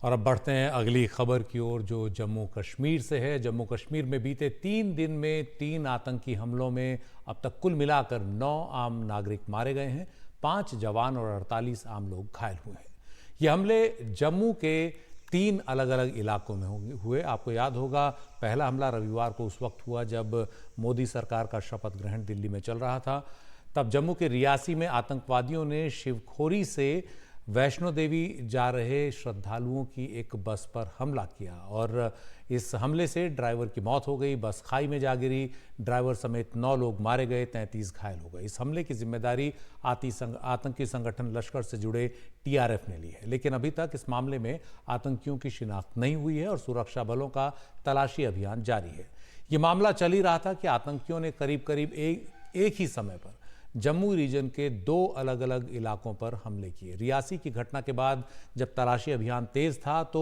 और अब बढ़ते हैं अगली खबर की ओर जो जम्मू कश्मीर से है। जम्मू कश्मीर में बीते 3 दिन में 3 आतंकी हमलों में अब तक कुल मिलाकर 9 आम नागरिक मारे गए हैं, 5 जवान और 48 आम लोग घायल हुए हैं। ये हमले जम्मू के 3 अलग अलग इलाकों में हुए। आपको याद होगा, पहला हमला रविवार को उस वक्त हुआ जब मोदी सरकार का शपथ ग्रहण दिल्ली में चल रहा था। तब जम्मू के रियासी में आतंकवादियों ने शिवखोरी से वैष्णो देवी जा रहे श्रद्धालुओं की एक बस पर हमला किया और इस हमले से ड्राइवर की मौत हो गई। बस खाई में जा गिरी, ड्राइवर समेत 9 लोग मारे गए, 33 घायल हो गए। इस हमले की जिम्मेदारी आतंकी संगठन लश्कर से जुड़े TRF ने ली है, लेकिन अभी तक इस मामले में आतंकियों की शिनाख्त नहीं हुई है और सुरक्षा बलों का तलाशी अभियान जारी है। ये मामला चल ही रहा था कि आतंकियों ने करीब करीब एक ही समय पर जम्मू रीजन के 2 अलग अलग इलाकों पर हमले किए। रियासी की घटना के बाद जब तलाशी अभियान तेज था तो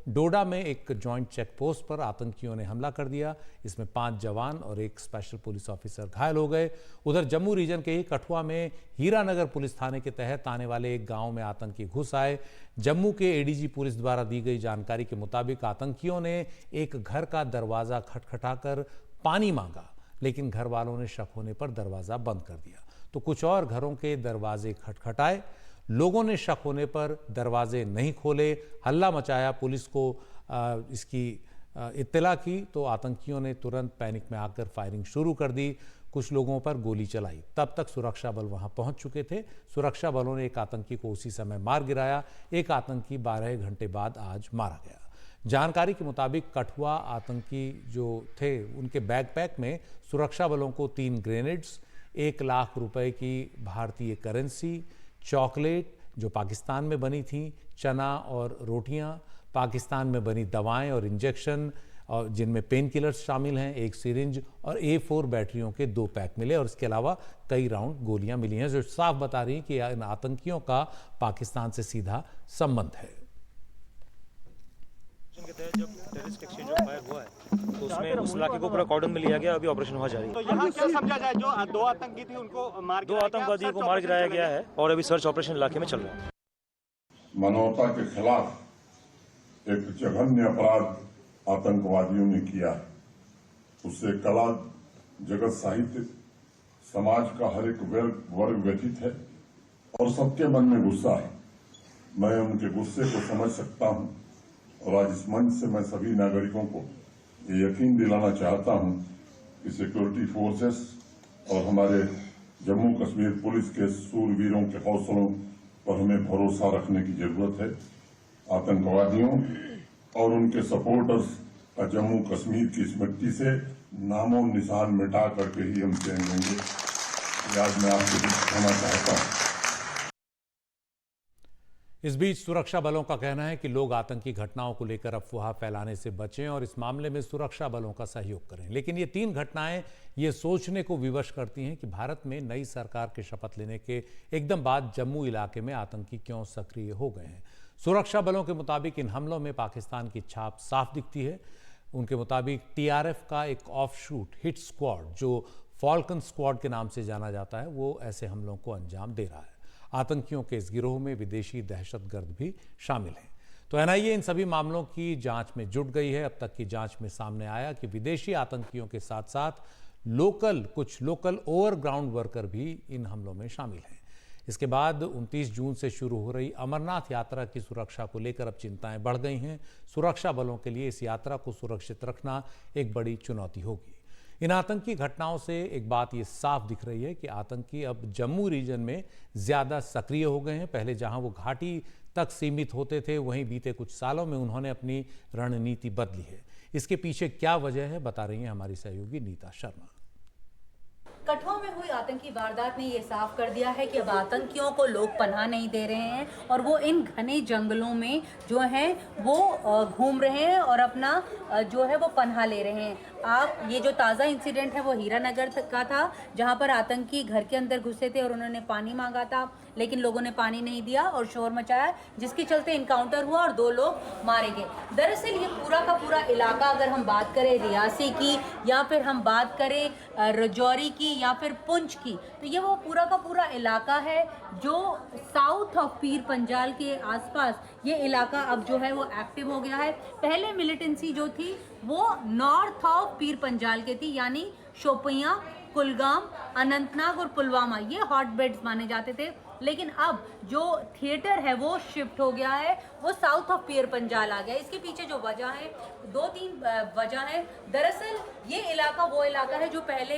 डोडा में एक जॉइंट चेक पोस्ट पर आतंकियों ने हमला कर दिया। इसमें 5 जवान और एक स्पेशल पुलिस ऑफिसर घायल हो गए। उधर जम्मू रीजन के ही कठुआ में हीरानगर पुलिस थाने के तहत आने वाले एक गांव में आतंकी घुस आए। जम्मू के ADG पुलिस द्वारा दी गई जानकारी के मुताबिक आतंकियों ने एक घर का दरवाजा खटखटाकर पानी मांगा, लेकिन घर वालों ने शक होने पर दरवाजा बंद कर दिया। तो कुछ और घरों के दरवाजे खटखटाए, लोगों ने शक होने पर दरवाजे नहीं खोले, हल्ला मचाया। पुलिस को इसकी इत्तला की तो आतंकियों ने तुरंत पैनिक में आकर फायरिंग शुरू कर दी, कुछ लोगों पर गोली चलाई। तब तक सुरक्षा बल वहां पहुंच चुके थे। सुरक्षा बलों ने एक आतंकी को उसी समय मार गिराया। एक आतंकी 12 घंटे बाद आज मारा गया। जानकारी के मुताबिक कठुआ आतंकी जो थे उनके बैकपैक में सुरक्षा बलों को 3 ग्रेनेड्स, 1 लाख रुपए की भारतीय करेंसी, चॉकलेट जो पाकिस्तान में बनी थी, चना और रोटियां, पाकिस्तान में बनी दवाएं और इंजेक्शन और जिनमें पेन किलर्स शामिल हैं, 1 सिरिंज और A4 बैटरियों के 2 पैक मिले और इसके अलावा कई राउंड गोलियां मिली हैं, जो साफ बता रही हैं कि इन आतंकियों का पाकिस्तान से सीधा संबंध है। के तहत जब टेररिस्ट एक्सचेंज ऑफ फायर हुआ है तो उसमें उस इलाके को पूरा कॉर्डन में लिया गया। अभी ऑपरेशन हुआ जारी है। तो यहाँ क्या समझा जाए, जो 2 आतंकी थी उनको 2 आतंकवादियों को मार गिराया गया है और अभी सर्च ऑपरेशन इलाके में चल रहा है। मानवता के खिलाफ एक जघन्य अपराध आतंकवादियों ने किया। उससे कला जगत, साहित्य, समाज का हर एक वर्ग व्यथित है और सबके मन में गुस्सा है। मैं उनके गुस्से को समझ सकता हूं और आज इस मंच से मैं सभी नागरिकों को ये यकीन दिलाना चाहता हूं कि सिक्योरिटी फोर्सेस और हमारे जम्मू कश्मीर पुलिस के सूरवीरों के हौसलों पर हमें भरोसा रखने की जरूरत है। आतंकवादियों और उनके सपोर्टर्स का जम्मू कश्मीर की इस मिट्टी से नामो निशान मिटा करके ही हम चैन लेंगे। आज मैं आपको कहना चाहता हूं। इस बीच सुरक्षा बलों का कहना है कि लोग आतंकी घटनाओं को लेकर अफवाह फैलाने से बचें और इस मामले में सुरक्षा बलों का सहयोग करें। लेकिन ये 3 घटनाएं ये सोचने को विवश करती हैं कि भारत में नई सरकार के शपथ लेने के एकदम बाद जम्मू इलाके में आतंकी क्यों सक्रिय हो गए हैं। सुरक्षा बलों के मुताबिक इन हमलों में पाकिस्तान की छाप साफ दिखती है। उनके मुताबिक TRF का एक ऑफशूट हिट स्क्वाड, जो फॉल्कन स्क्वाड के नाम से जाना जाता है, वो ऐसे हमलों को अंजाम दे रहा है। आतंकियों के इस गिरोह में विदेशी दहशतगर्द भी शामिल हैं। तो NIA इन सभी मामलों की जांच में जुट गई है। अब तक की जांच में सामने आया कि विदेशी आतंकियों के साथ साथ कुछ लोकल ओवरग्राउंड वर्कर भी इन हमलों में शामिल हैं। इसके बाद 29 जून से शुरू हो रही अमरनाथ यात्रा की सुरक्षा को लेकर अब चिंताएं बढ़ गई हैं। सुरक्षा बलों के लिए इस यात्रा को सुरक्षित रखना एक बड़ी चुनौती होगी। इन आतंकी घटनाओं से एक बात ये साफ दिख रही है कि आतंकी अब जम्मू रीजन में ज्यादा सक्रिय हो गए हैं। पहले जहां वो घाटी तक सीमित होते थे, वहीं बीते कुछ सालों में उन्होंने अपनी रणनीति बदली है। इसके पीछे क्या वजह है, बता रही हैं हमारी सहयोगी नीता शर्मा। कठुआ में हुई आतंकी वारदात ने ये साफ कर दिया है कि अब आतंकियों को लोग पनाह नहीं दे रहे हैं और वो इन घने जंगलों में जो है वो घूम रहे हैं और अपना जो है वो पनाह ले रहे हैं। ये जो ताज़ा इंसिडेंट है वो हीरानगर का था, जहां पर आतंकी घर के अंदर घुसे थे और उन्होंने पानी मांगा था, लेकिन लोगों ने पानी नहीं दिया और शोर मचाया, जिसके चलते इनकाउंटर हुआ और 2 लोग मारे गए। दरअसल ये पूरा का पूरा इलाका, अगर हम बात करें रियासी की या फिर हम बात करें रजौरी की या फिर पुंछ की, तो ये वो पूरा का पूरा इलाका है जो साउथ ऑफ पीर पंजाल के आसपास ये इलाका अब जो है वो एक्टिव हो गया है। पहले मिलिटेंसी जो थी वो नॉर्थ ऑफ पीर पंजाल के थी, यानी शोपियां, कुलगाम, अनंतनाग और पुलवामा ये हॉटबेड्स माने जाते थे। लेकिन अब जो थिएटर है वो शिफ्ट हो गया है, वो साउथ ऑफ पीर पंजाल आ गया। इसके पीछे जो वजह है, 2-3 वजह है। दरअसल ये इलाका वो इलाका है जो पहले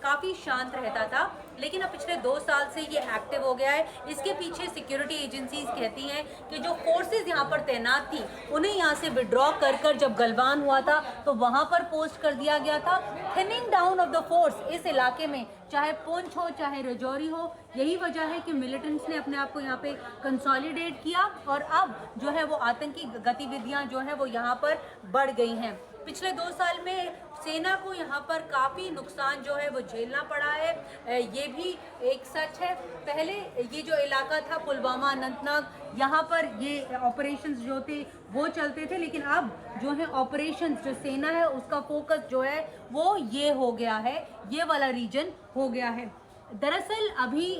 काफ़ी शांत रहता था, लेकिन अब पिछले 2 साल से ये एक्टिव हो गया है। इसके पीछे सिक्योरिटी एजेंसीज कहती हैं कि जो फोर्सेस यहाँ पर तैनात थी उन्हें यहाँ से विड्रॉ कर जब गलवान हुआ था तो वहाँ पर पोस्ट कर दिया गया था। Thinning down of the force इस इलाके में, चाहे पुंछ हो चाहे रजौरी हो, यही वजह है कि मिलिटेंट्स ने अपने आप को यहाँ पे कंसोलिडेट किया और अब जो है वो आतंकी गतिविधियाँ जो है वो यहाँ पर बढ़ गई हैं। पिछले 2 साल में सेना को यहाँ पर काफ़ी नुकसान जो है वो झेलना पड़ा है, ये भी एक सच है। पहले ये जो इलाका था पुलवामा, अनंतनाग, यहाँ पर ये ऑपरेशंस जो थे वो चलते थे, लेकिन अब जो है ऑपरेशंस जो सेना है उसका फोकस जो है वो ये हो गया है, ये वाला रीजन हो गया है। दरअसल अभी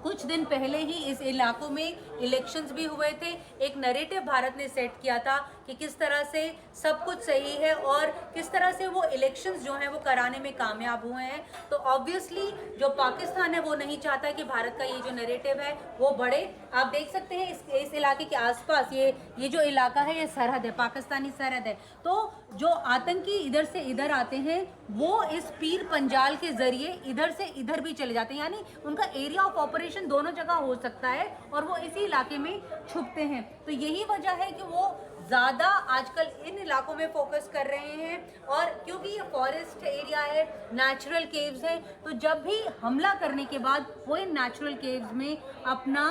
कुछ दिन पहले ही इस इलाकों में इलेक्शंस भी हुए थे। एक नैरेटिव भारत ने सेट किया था कि किस तरह से सब कुछ सही है और किस तरह से वो इलेक्शंस जो हैं वो कराने में कामयाब हुए हैं। तो ऑब्वियसली जो पाकिस्तान है वो नहीं चाहता कि भारत का ये जो नैरेटिव है वो बढ़े। आप देख सकते हैं इस इलाके के आसपास ये जो इलाका है ये सरहद है, पाकिस्तानी सरहद है। तो जो आतंकी इधर से इधर आते हैं वो इस पीर पंजाल के जरिए इधर से इधर भी चले जाते हैं, यानी उनका एरिया ऑफ ऑपरेशन दोनों जगह हो सकता है और वो इसी इलाके में छुपते हैं। तो यही वजह है कि वो ज़्यादा आजकल इन इलाकों में फोकस कर रहे हैं। और क्योंकि ये फॉरेस्ट एरिया है, नेचुरल केव्स है, तो जब भी हमला करने के बाद वो इन नेचुरल केव्स में अपना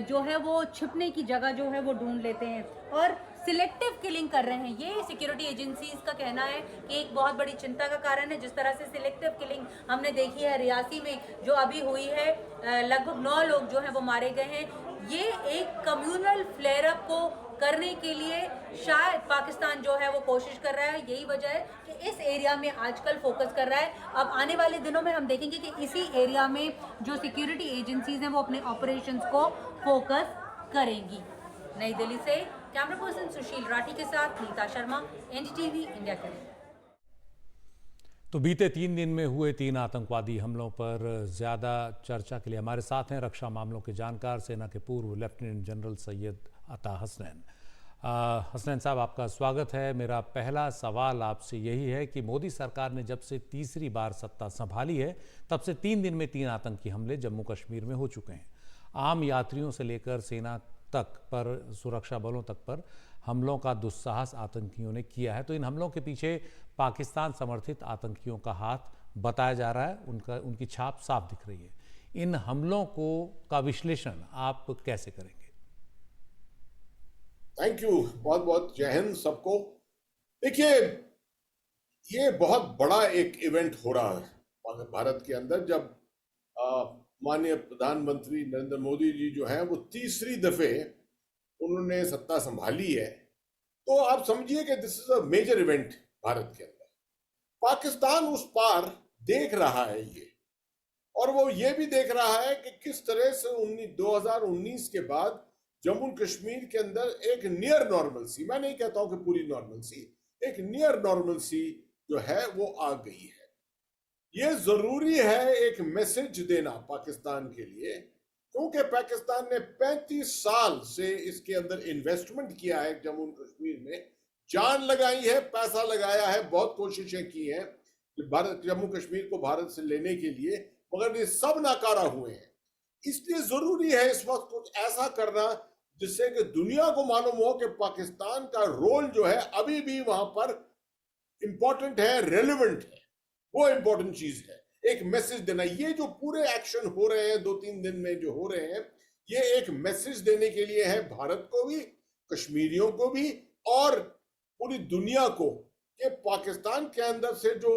जो है वो छिपने की जगह जो है वो ढूंढ लेते हैं और सिलेक्टिव किलिंग कर रहे हैं। ये सिक्योरिटी एजेंसीज का कहना है कि एक बहुत बड़ी चिंता का कारण है। जिस तरह से सिलेक्टिव किलिंग हमने देखी है रियासी में जो अभी हुई है, लगभग 9 लोग जो हैं वो मारे गए हैं। ये एक कम्युनल फ्लेयर अप को करने के लिए शायद पाकिस्तान जो है वो कोशिश कर रहा है। यही वजह है कि इस एरिया में आजकल फोकस कर रहा है। अब आने वाले दिनों में हम देखेंगे कि इसी एरिया में जो सिक्योरिटी एजेंसीज हैं वो अपने ऑपरेशंस को फोकस करेंगी। नई दिल्ली से कैमरा पर्सन सुशील राठी के साथ नीता शर्मा, एनडीटीवी इंडिया के लिए। तो बीते 3 दिन में हुए 3 आतंकवादी हमलों पर ज़्यादा चर्चा के लिए हमारे साथ हैं रक्षा मामलों के जानकार, सेना के पूर्व लेफ्टिनेंट जनरल सैयद अता हसनैन। हसनैन साहब, आपका स्वागत है। मेरा पहला सवाल आपसे यही है कि मोदी सरकार ने जब से तीसरी बार सत्ता संभाली है तब से 3 दिन में 3 आतंकी हमले जम्मू कश्मीर में हो चुके हैं। आम यात्रियों से लेकर सेना तक पर, सुरक्षा बलों तक पर हमलों का दुस्साहस आतंकियों ने किया है। तो इन हमलों के पीछे पाकिस्तान समर्थित आतंकियों का हाथ बताया जा रहा है, उनकी छाप साफ दिख रही है। इन हमलों का विश्लेषण आप कैसे करेंगे? थैंक यू, बहुत बहुत जय हिंद सबको। देखिए, ये बहुत बड़ा एक इवेंट हो रहा है भारत के अंदर जब माननीय प्रधानमंत्री नरेंद्र मोदी जी जो है वो तीसरी दफे उन्होंने सत्ता संभाली है। तो आप समझिए कि this is a major event Bharat के अंदर। पाकिस्तान उस पार देख रहा है ये, और वो ये भी देख रहा है कि किस तरह से 2019 के बाद जम्मू कश्मीर के अंदर एक नियर नॉर्मलसी, मैं नहीं कहता हूं कि पूरी नॉर्मलसी, एक नियर नॉर्मलसी जो है वो आ गई है। ये जरूरी है एक मैसेज देना पाकिस्तान के लिए, क्योंकि पाकिस्तान ने 35 साल से इसके अंदर इन्वेस्टमेंट किया है जम्मू कश्मीर में, जान लगाई है, पैसा लगाया है, बहुत कोशिशें की हैं भारत जम्मू कश्मीर को भारत से लेने के लिए, मगर ये सब नाकारा हुए हैं। इसलिए जरूरी है इस वक्त कुछ ऐसा करना जिससे कि दुनिया को मालूम हो कि पाकिस्तान का रोल जो है अभी भी वहां पर इंपॉर्टेंट है, रेलेवेंट है, वो इंपॉर्टेंट चीज है। एक मैसेज देना, ये जो पूरे एक्शन हो रहे हैं 2-3 दिन में जो हो रहे हैं, ये एक मैसेज देने के लिए है भारत को भी, कश्मीरियों को भी और पूरी दुनिया को, कि पाकिस्तान के अंदर से जो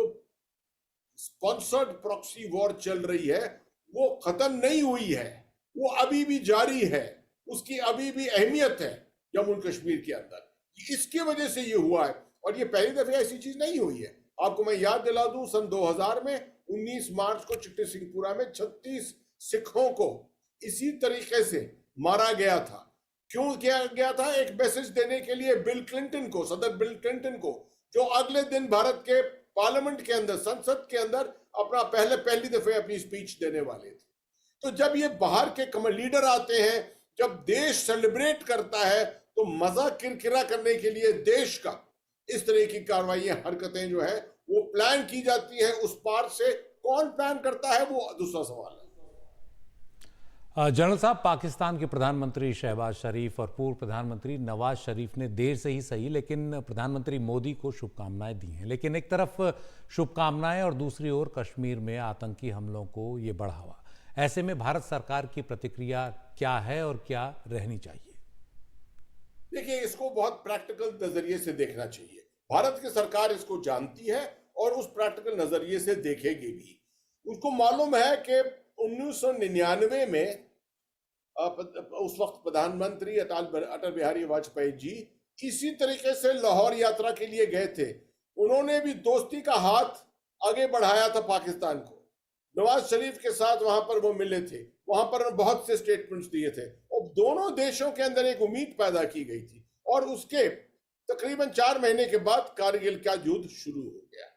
स्पॉन्सर्ड प्रॉक्सी वॉर चल रही है वो खत्म नहीं हुई है, वो अभी भी जारी है, उसकी अभी भी अहमियत है जम्मू कश्मीर के अंदर। इसकी वजह से ये हुआ है, और ये पहली दफे ऐसी चीज नहीं हुई है। आपको मैं याद दिला दूं, सन 2000 में 19 मार्च को चिट्टी सिंहपुरा में 36 सिखों को इसी तरीके से मारा गया था। क्यों किया गया था? एक मैसेज देने के लिए बिल क्लिंटन को, सदर बिल क्लिंटन को, जो अगले दिन भारत के पार्लियामेंट के अंदर, संसद के अंदर अपना पहली दफे अपनी स्पीच देने वाले थे। तो जब ये बाहर के लीडर आते हैं, जब देश सेलिब्रेट करता है, तो मजा किरकिरा करने के लिए देश का इस तरह की कार्रवाइयां, हरकतें जो है वो प्लान की जाती है। उस पार से कौन प्लान करता है वो दूसरा सवाल है। जनरल साहब, पाकिस्तान के प्रधानमंत्री शहबाज शरीफ और पूर्व प्रधानमंत्री नवाज शरीफ ने देर से ही सही लेकिन प्रधानमंत्री मोदी को शुभकामनाएं दी हैं। लेकिन एक तरफ शुभकामनाएं और दूसरी ओर कश्मीर में आतंकी हमलों को ये बढ़ावा। ऐसे में भारत सरकार की प्रतिक्रिया क्या है और क्या रहनी चाहिए? देखिए, इसको बहुत प्रैक्टिकल नजरिए से देखना चाहिए। भारत की सरकार इसको जानती है और उस प्रैक्टिकल नजरिए से देखेगी भी। उसको मालूम है कि 1999 में उस वक्त प्रधानमंत्री अटल बिहारी वाजपेयी जी इसी तरीके से लाहौर यात्रा के लिए गए थे। उन्होंने भी दोस्ती का हाथ आगे बढ़ाया था पाकिस्तान को। नवाज शरीफ के साथ वहां पर वो मिले थे, वहां पर बहुत से स्टेटमेंट्स दिए थे और दोनों देशों के अंदर एक उम्मीद पैदा की गई थी। और उसके तकरीबन 4 महीने के बाद कारगिल का युद्ध शुरू हो गया।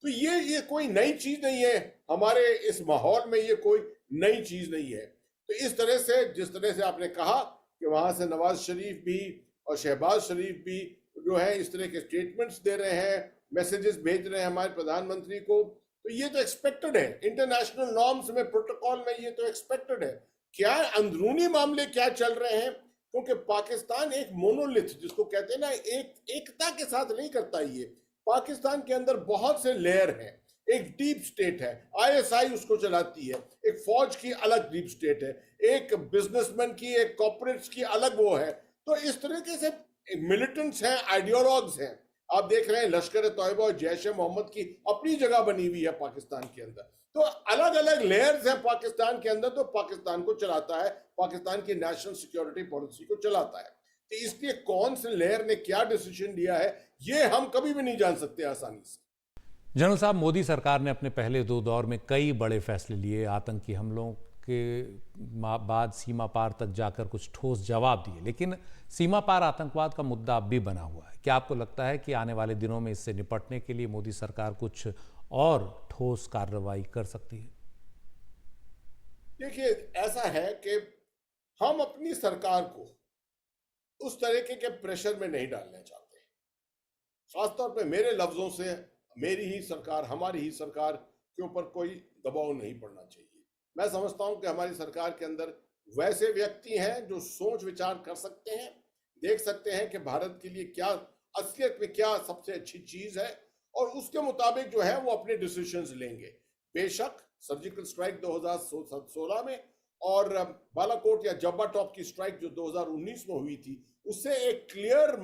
तो ये कोई नई चीज नहीं है हमारे इस माहौल में, ये कोई नई चीज नहीं है। तो इस तरह से, जिस तरह से आपने कहा कि वहां से नवाज शरीफ भी और शहबाज शरीफ भी जो है इस तरह के स्टेटमेंट्स दे रहे हैं, मैसेजेस भेज रहे हैं हमारे प्रधानमंत्री को, तो ये तो एक्सपेक्टेड है। इंटरनेशनल नॉर्म्स में, प्रोटोकॉल में ये तो एक्सपेक्टेड है। क्या अंदरूनी मामले क्या चल रहे हैं, क्योंकि पाकिस्तान एक मोनोलिथ जिसको कहते हैं ना, एकता के साथ नहीं करता। ये पाकिस्तान के अंदर बहुत से लेयर हैं। एक डीप स्टेट है, आईएसआई उसको चलाती है, एक फौज की अलग डीप स्टेट है, एक बिजनेसमैन की, एक कॉर्पोरेट्स की अलग वो है। तो इस तरीके से मिलिटेंट्स हैं, आइडियोलॉग्स हैं। आप देख रहे हैं लश्कर तोयबा और जैश ए मोहम्मद की अपनी जगह बनी हुई है पाकिस्तान के अंदर। तो अलग अलग लेयर्स हैं पाकिस्तान के अंदर, तो पाकिस्तान को चलाता है, पाकिस्तान की नेशनल सिक्योरिटी पॉलिसी को चलाता है। तो इसलिए कौन से लेयर ने क्या डिसीजन लिया है, ये हम कभी भी नहीं जान सकते आसानी से। जनरल साहब, मोदी सरकार ने अपने पहले 2 दौर में कई बड़े फैसले लिए। आतंकी हमलों के बाद सीमा पार तक जाकर कुछ ठोस जवाब दिए, लेकिन सीमा पार आतंकवाद का मुद्दा अब भी बना हुआ है। क्या आपको लगता है कि आने वाले दिनों में इससे निपटने के लिए मोदी सरकार कुछ और ठोस कार्रवाई कर सकती है? देखिए, ऐसा है कि हम अपनी सरकार को उस तरीके के प्रेशर में नहीं डालना चाहते। खासतौर पे मेरे लफ्जों से मेरी ही सरकार, हमारी ही सरकार के ऊपर कोई दबाव नहीं पड़ना चाहिए। मैं समझता हूं कि हमारी सरकार के अंदर वैसे व्यक्ति हैं जो सोच विचार कर सकते हैं, देख सकते हैं कि भारत के लिए क्या असलियत में क्या सबसे अच्छी चीज है, और उसके मुताबिक जो है वो अपने डिसीजंस लेंगे। बेशक सर्जिकल स्ट्राइक 2016 में और बालाकोट या जब्बा टॉप की स्ट्राइक जो 2019 में हुई थी, उससे एक क्लियर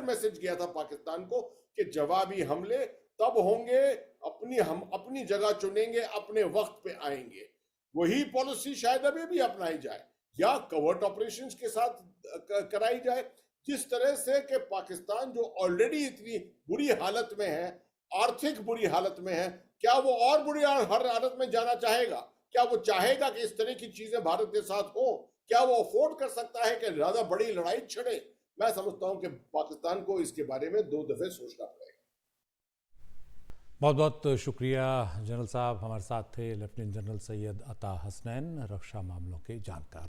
मैसेज गया था पाकिस्तान को कि जवाबी हमले तब होंगे, हम अपनी जगह चुनेंगे, अपने वक्त पे आएंगे। वही पॉलिसी शायद अभी भी अपनाई जाए या कवर्ट ऑपरेशंस के साथ कराई जाए, जिस तरह से कि पाकिस्तान जो ऑलरेडी इतनी बुरी हालत में है, आर्थिक बुरी हालत में है, क्या वो और बुरी हालत में जाना चाहेगा? क्या वो चाहेगा कि इस तरह की चीजें भारत के साथ हो? क्या वो अफोर्ड कर सकता है कि ज्यादा बड़ी लड़ाई छड़े? मैं समझता हूं कि पाकिस्तान को इसके बारे में 2 दफे सोचना पड़ेगा। बहुत बहुत शुक्रिया जनरल साहब। हमारे साथ थे लेफ्टिनेंट जनरल सैयद अता हसनैन, रक्षा मामलों के जानकार।